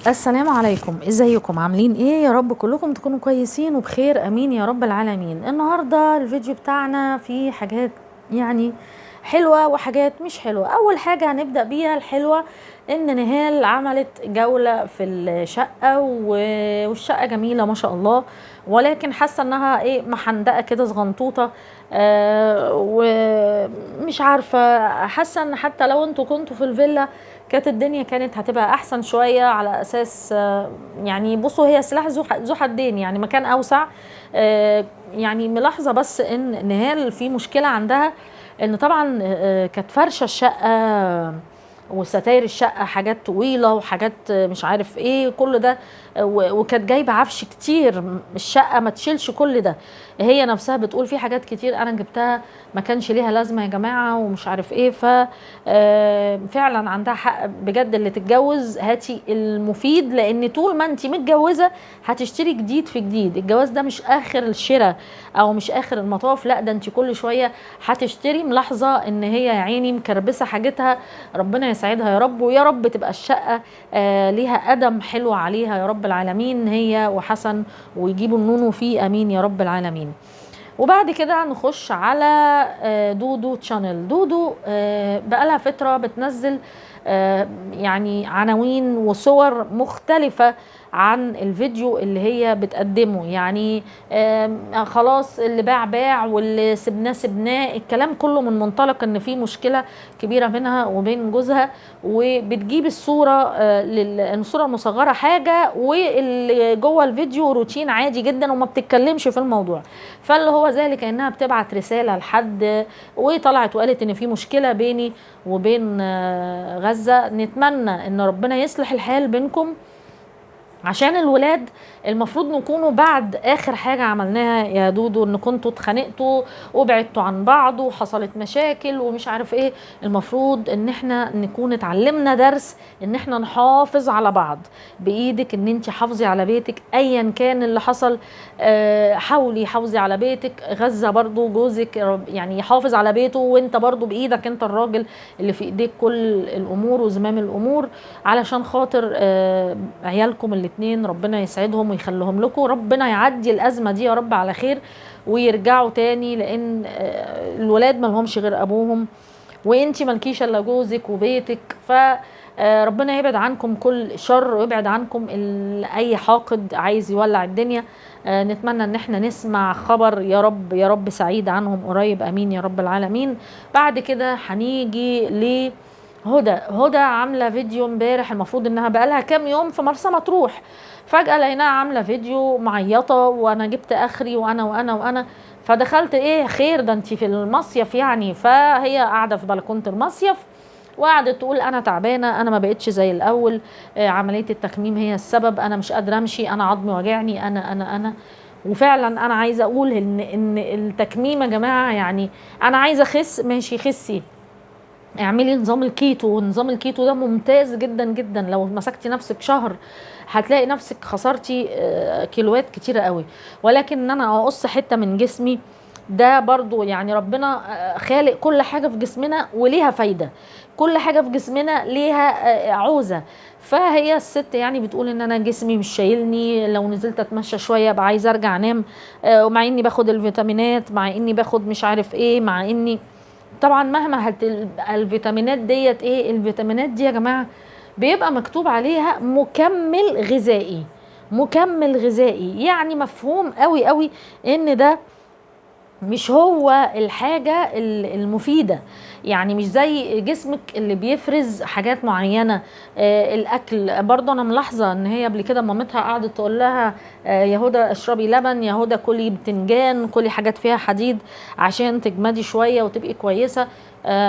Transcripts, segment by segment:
السلام عليكم، ازيكم؟ عاملين ايه؟ يا رب كلكم تكونوا كويسين وبخير، امين يا رب العالمين. النهارده الفيديو بتاعنا فيه حاجات يعني حلوة وحاجات مش حلوة. اول حاجة هنبدأ بيها الحلوة، ان نهال عملت جولة في الشقة والشقة جميلة ما شاء الله، ولكن حاسة انها ايه، محندقة كده صغنطوطة. ومش عارفة، حاسة ان حتى لو انتوا كنتوا في الفيلا كانت الدنيا كانت هتبقى احسن شويه، على اساس يعني بصوا، هي سلاح ذو حدين، يعني مكان اوسع. يعني ملاحظه بس ان نهال في مشكله عندها، ان طبعا كانت فرشه الشقه وستاير الشقه حاجات طويله وحاجات مش عارف ايه كل ده. وكانت جايبه عفش كتير، الشقه ما تشيلش كل ده. هي نفسها بتقول في حاجات كتير انا جبتها ما كانش ليها لازمه يا جماعه ومش عارف ايه. ف فعلا عندها حق بجد، اللي تتجوز هاتي المفيد، لان طول ما انت متجوزه هتشتري جديد في جديد. الجواز ده مش اخر الشراء او مش اخر المطاف، لا ده انت كل شويه هتشتري. ملاحظه ان هي يا عيني مكربسه حاجتها، ربنا يسعدها يا رب، ويا رب تبقى الشقه ليها قدم حلو عليها يا رب العالمين، هي وحسن، ويجيبوا النونو فيه، امين يا رب العالمين. وبعد كده نخش على دودو تشانل. دودو بقالها فترة بتنزل يعني عناوين وصور مختلفة عن الفيديو اللي هي بتقدمه. يعني خلاص اللي باع باع واللي سبناه سبناه، الكلام كله من منطلق ان في مشكلة كبيرة بينها وبين جوزها، وبتجيب الصورة الصورة المصغرة حاجة، واللي جوه الفيديو روتين عادي جدا وما بتتكلمش في الموضوع. فاللي هو زي كأنها بتبعت رسالة لحد، وطلعت وقالت ان في مشكلة بيني وبين غزة، نتمنى ان ربنا يصلح الحال بينكم عشان الولاد. المفروض نكونوا بعد اخر حاجة عملناها يا دودو، ان كنتوا اتخانقتوا وبعدتوا عن بعض وحصلت مشاكل ومش عارف ايه. المفروض ان احنا نكون اتعلمنا درس، ان احنا نحافظ على بعض. بايدك ان انت حافظي على بيتك ايا كان اللي حصل. حاولي حافظي على بيتك. غزة برضو جوزك يعني يحافظ على بيته، وانت برضو بايدك، انت الراجل اللي في ايديك كل الامور وزمام الامور، علشان خاطر عيالكم الاتنين ربنا يسعدهم ويخليهم لكم. ربنا يعدي الازمه دي يا رب على خير ويرجعوا تاني، لان الولاد ما لهمش غير ابوهم، وانتي مالكيش الا جوزك وبيتك. ف ربنا يبعد عنكم كل شر، ويبعد عنكم اي حاقد عايز يولع الدنيا. نتمنى ان احنا نسمع خبر يا رب يا رب سعيد عنهم قريب، امين يا رب العالمين. بعد كده هنيجي ل هدى عامله فيديو امبارح، المفروض انها بقالها كام يوم في مرسى مطروح، فجأة لقيناها عامله فيديو معيطه، وانا جبت اخري وانا وانا وانا. فدخلت ايه خير ده، انتي في المصيف يعني؟ فهي قاعده في بلكونه المصيف وقعدت تقول انا تعبانه، انا ما بقتش زي الاول، عمليه التكميم هي السبب، انا مش قادره امشي، انا عظمي وجعني، انا. وفعلا انا عايزه اقول ان التكميم يا جماعه، يعني انا عايزه اخس، ماشي خسي، اعملي نظام الكيتو. نظام الكيتو ده ممتاز جدا جدا، لو مسكتي نفسك شهر هتلاقي نفسك خسرتي كيلوات كتيرة قوي. ولكن ان انا اقص حتة من جسمي ده برضو يعني ربنا خالق كل حاجة في جسمنا وليها فايدة، كل حاجة في جسمنا ليها عوزة. فهي الست يعني بتقول ان انا جسمي مش شايلني، لو نزلت اتمشى شوية ابقى عايزة ارجع انام، ومع اني باخد الفيتامينات، مع اني باخد مش عارف ايه، مع اني طبعا مهما الفيتامينات ديت ايه، الفيتامينات دي يا جماعه بيبقى مكتوب عليها مكمل غذائي. مكمل غذائي يعني مفهوم قوي قوي ان ده مش هو الحاجة المفيدة. يعني مش زي جسمك اللي بيفرز حاجات معينة. الأكل برضه أنا ملاحظة إن هي قبل كده مامتها قعدت تقول لها يا هدى اشربي لبن، يا هدى كلي بتنجان، كلي حاجات فيها حديد عشان تجمدي شوية وتبقي كويسة.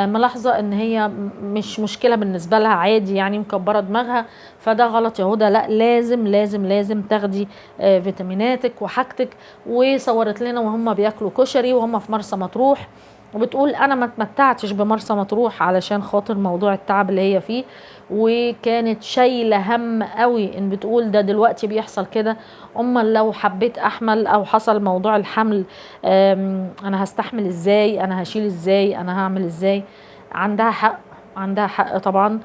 ملاحظة إن هي مش مشكلة بالنسبة لها، عادي يعني مكبرة دماغها. فده غلط يا هدى، لا لازم لازم لازم تاخدي فيتاميناتك وحاجتك. وصورت لنا وهم بياكلوا كشري وهم في مرسى مطروح، وبتقول انا ما اتمتعتش بمرسى مطروح علشان خاطر موضوع التعب اللي هي فيه، وكانت شايله هم قوي ان بتقول ده دلوقتي بيحصل كده، امال لو حبيت احمل او حصل موضوع الحمل انا هستحمل ازاي، انا هشيل ازاي، انا هعمل ازاي. عندها حق، عندها حق طبعا.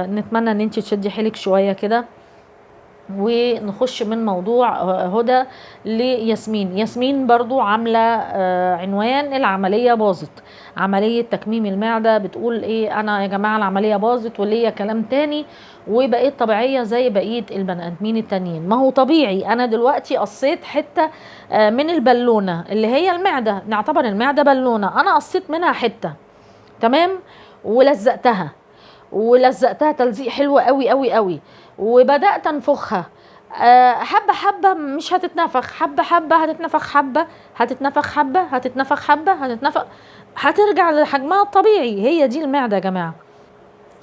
نتمنى ان انت تشدي حيلك شويه كده ونخش من موضوع هدى لياسمين. ياسمين برضو عاملة عنوان العملية باظت، عملية تكميم المعدة. بتقول ايه؟ انا يا جماعة العملية باظت وليا كلام تاني وبقيت طبيعية زي بقية البني ادمين التانيين. ما هو طبيعي، انا دلوقتي قصيت حتة من البالونة اللي هي المعدة، نعتبر المعدة بالونة، انا قصيت منها حتة تمام، ولزقتها تلزيق حلو قوي قوي قوي، وبدأت انفخها حبة حبة، مش هتتنفخ، حبة حبة هتتنفخ، حبة هتتنفخ، حبة هتتنفخ، حبة هتتنفخ، هترجع لحجمها الطبيعي. هي دي المعدة يا جماعة،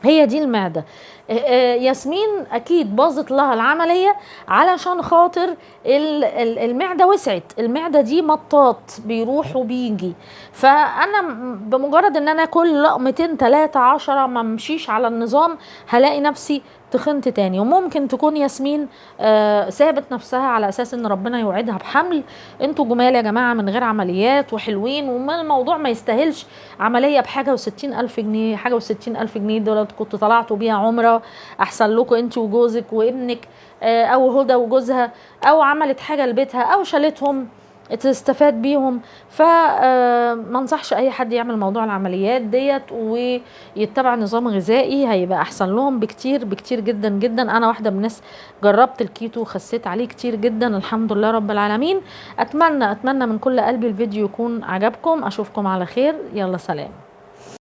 هي دي المعدة. ياسمين اكيد باظت لها العملية علشان خاطر المعدة وسعت. المعدة دي مطاط بيروح وبيجي، فانا بمجرد ان انا كل لقمتين 3 10 ما امشيش على النظام هلاقي نفسي تخنت تاني. وممكن تكون ياسمين سابت نفسها على اساس ان ربنا يوعدها بحمل. انتوا جمال يا جماعة من غير عمليات وحلوين، والموضوع ما يستاهلش عملية بحاجة و60,000 جنيه. حاجة و60,000 جنيه دول كنت طلعتوا بيها عمرة أحسن لكم انت وجوزك وابنك، أو هدى وجوزها، أو عملت حاجة لبيتها، أو شالتهم تستفاد بيهم. فما انصحش اي حد يعمل موضوع العمليات ديت، ويتبع نظام غذائي هيبقى احسن لهم بكتير بكتير جدا جدا. انا واحده من الناس جربت الكيتو وخسيت عليه كتير جدا الحمد لله رب العالمين. اتمنى من كل قلبي الفيديو يكون عجبكم. اشوفكم على خير، يلا سلام.